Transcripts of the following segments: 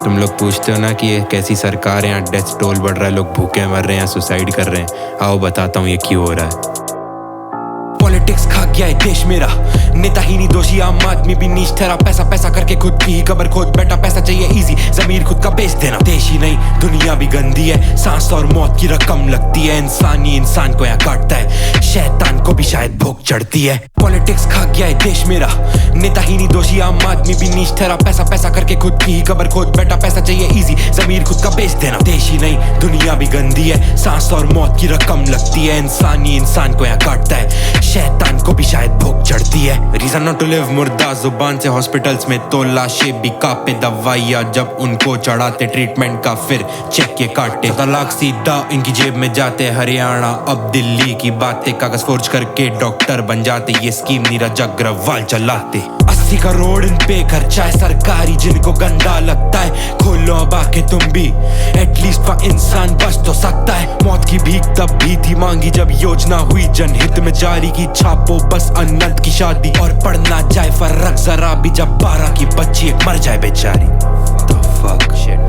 तुम लोग पूछते हो ना कि ये कैसी सरकार है, यहाँ डेथ टोल बढ़ रहा है, लोग भूखे मर रहे हैं, सुसाइड कर रहे हैं। आओ बताता हूँ ये क्यों हो रहा है। पॉलिटिक्स खा गया है देश मेरा, नेता ही नहीं दोषी, आम आदमी भी नीच ठहरा। पैसा पैसा करके खुद की ही कबर खोद बैठा, पैसा चाहिए इजी, जमीर खुद का बेच देना। देश ही नहीं दुनिया भी गंदी है, सांस और मौत की रकम लगती है। इंसान ही इंसान को यहाँ काटता है, शैतान को भी शायद भूख चढ़ती है। पॉलिटिक्स खा गया है देश मेरा, नेता ही नहीं दोषी, आम आदमी भी नीच ठहरा। पैसा पैसा करके खुद की ही कबर खोद बैठा, पैसा चाहिए इजी, जमीर खुद का बेच देना। देश ही नहीं दुनिया भी गंदी है, सांस और मौत की रकम लगती है। इंसान ही इंसान को यहाँ काटता है, शैतान को भी शायद भूख चढ़ती है। रीजन नॉट टू लिव, मुर्दा जुबान से हॉस्पिटल्स में तो लाशें भी कापे, दवाइयाँ जब उनको चढ़ाते ट्रीटमेंट का फिर चेक के काटे। तलाक सीधा इनकी जेब में जाते, हरियाणा अब दिल्ली की बातें, कागज फोर्ज करके डॉक्टर बन जाते। ये स्कीम नीरज अग्रवाल चलाते। 80 करोड़ इन पे खर्चा है सरकारी, जिनको गंदा लगता है खोलो अब आके तुम भी, एटलीस्ट वह इंसान बच तो सकता है। मौत की भीख तब भी थी मांगी जब योजना हुई जनहित में जारी की। छापो बस अनंत की शादी और पढ़ना जाए फर्क जरा भी, जब 12 की बच्ची एक मर जाए बेचारी। The fuck shit।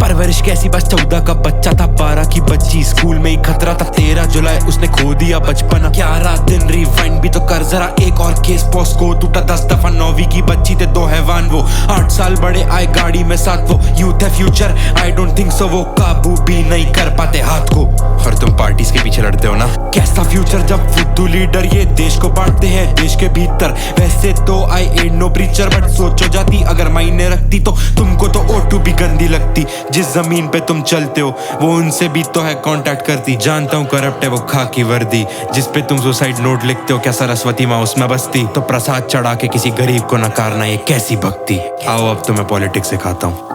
परवरिश कैसी, बस 14 का बच्चा था, 12 की बच्ची स्कूल में ही खतरा था। 13 जुलाई उसने खो दिया बचपना, 11 दिन रिवाइंड भी तो कर जरा। एक और केस पोस्ट को टूटा 10 दफा, 9वीं की बच्ची थे 2 हैवान वो। 8 साल बड़े आए गाड़ी में साथ वो, यूथ है future I don't think so, वो काबू भी नहीं कर पाते हाथ को। और तुम पार्टीज के पीछे लड़ते हो ना। कैसा फ्यूचर जब फुद्दू लीडर ये देश को बांटते हैं देश के भीतर। वैसे तो आई एड नो प्रीचर, बट सोचो जाती अगर मायने रखती तो तुमको तो O2 भी गंदी लगती। जिस जमीन पे तुम चलते हो वो उनसे भी तो है कांटेक्ट करती। जानता हूँ करप्ट है वो खाकी वर्दी, जिस पे तुम सुसाइड नोट लिखते हो, क्या सरस्वती माँ उसमें बसती? तो प्रसाद चढ़ा के किसी गरीब को नकारना ये कैसी भक्ति। आओ अब तुम्हें पॉलिटिक्स सिखाता हूँ।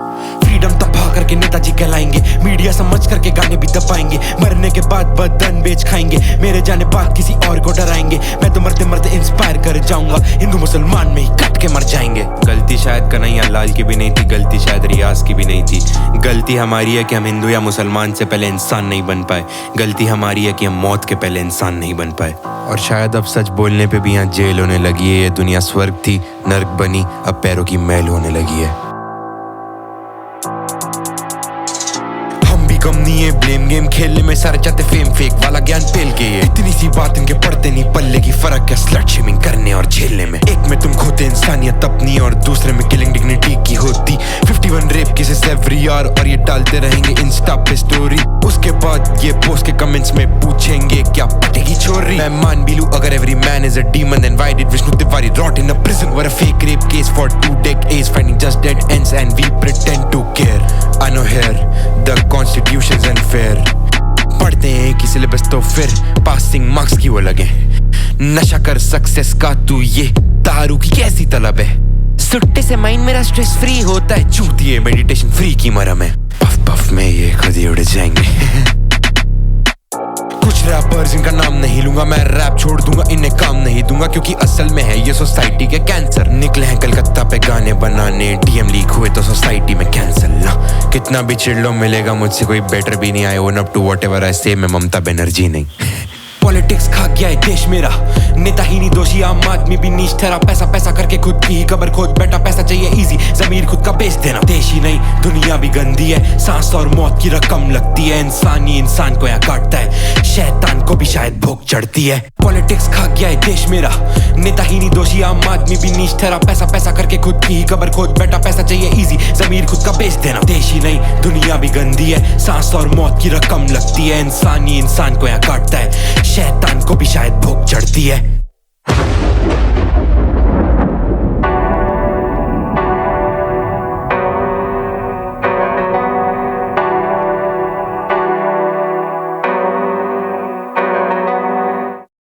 फ्रीडम तबाह करके नेताजी कहलाएंगे, मीडिया समझ करके गाने भी दबाएंगे। मरने के बाद बदन बेच खाएंगे, मेरे जाने बाद किसी और को डराएंगे। मैं तो मरते मरते इंस्पायर कर जाऊंगा, हिंदू मुसलमान में ही कट के मर जाएंगे। गलती शायद कन्हैया लाल की भी नहीं थी, गलती शायद रियाज की भी नहीं थी। गलती हमारी है कि हम हिंदू या मुसलमान से पहले इंसान नहीं बन पाए। गलती हमारी है कि हम मौत के पहले इंसान नहीं बन पाए। और शायद अब सच बोलने पे भी यहाँ जेल होने लगी है। ये दुनिया स्वर्ग थी, नर्क बनी, अब पैरों की मैल होने लगी है। कम नहीं है ब्लेम गेम खेलने में, सारे चाहते फेम फेक वाला ज्ञान पेल के। ये इतनी सी बात इनके पढ़ते नहीं पल्ले की, फर्क है स्लट शेमिंग करने और झेलने में। एक में तुम खोते इंसानियत अपनी और दूसरे में किलिंग डिग्निटी की होती। 51 रेप केसेस एवरी ईयर और ये डालते रहेंगे इंस्टा पे स्टोरी। उसके बाद ये पोस्ट के कमेंट्स में पूछेंगे क्या पटेगी छोरी। मैं मान भी लूं अगर every man is a demon, then why did Vishnu Tiwari rot in a prison for a fake rape case for 2 decades, finding just dead ends and we pretend to care. I know here the constitution's unfair. पढ़ते हैं कि syllabus तो फिर passing marks की वो लगे। नशा कर सक्सेस का तू, ये दारू की कैसी तलब है। सुट्टे से माइंड मेरा स्ट्रेस फ्री होता है, चूतिए मेडिटेशन फ्री की मरम है। पफ पफ में ये खुद ही उड़ जाएंगे। कुछ रैपर्स इनका नाम नहीं लूंगा, मैं रैप छोड़ दूंगा, इन्हें काम नहीं दूंगा, क्योंकि असल में है ये सोसाइटी के कैंसर। निकले हैं कलकत्ता पे गाने बनाने, डीएम लीक हुए तो सोसाइटी में कैंसल ना। कितना भी चिढ़ लो मिलेगा मुझसे कोई बेटर भी नहीं। I own up to whatever I say, मैं ममता बनर्जी नहीं। पॉलिटिक्स खा गया है देश मेरा, नेता ही नहीं दोषी, आम आदमी भी नीच ठहरा। पैसा पैसा करके खुद की ही कबर खोद बैठा, पैसा चाहिए इजी, जमीर खुद का बेच देना। देश ही नहीं दुनिया भी गंदी है, सांस और मौत की रकम लगती है। इंसान ही इंसान को यहाँ काटता है, शैतान को भी शायद भूख चढ़ती है। पॉलिटिक्स खा गया है देश मेरा, नेता ही नहीं दोषी, आम आदमी भी नीच ठहरा। पैसा पैसा करके खुद की ही कबर खोद बैठा, पैसा चाहिए इजी, जमीर खुद का बेच देना। देश ही नहीं दुनिया भी गंदी है, सांस और मौत की रकम लगती है। इंसान ही इंसान को यहाँ काटता है, शैतान को भी शायद भूख चढ़ती है।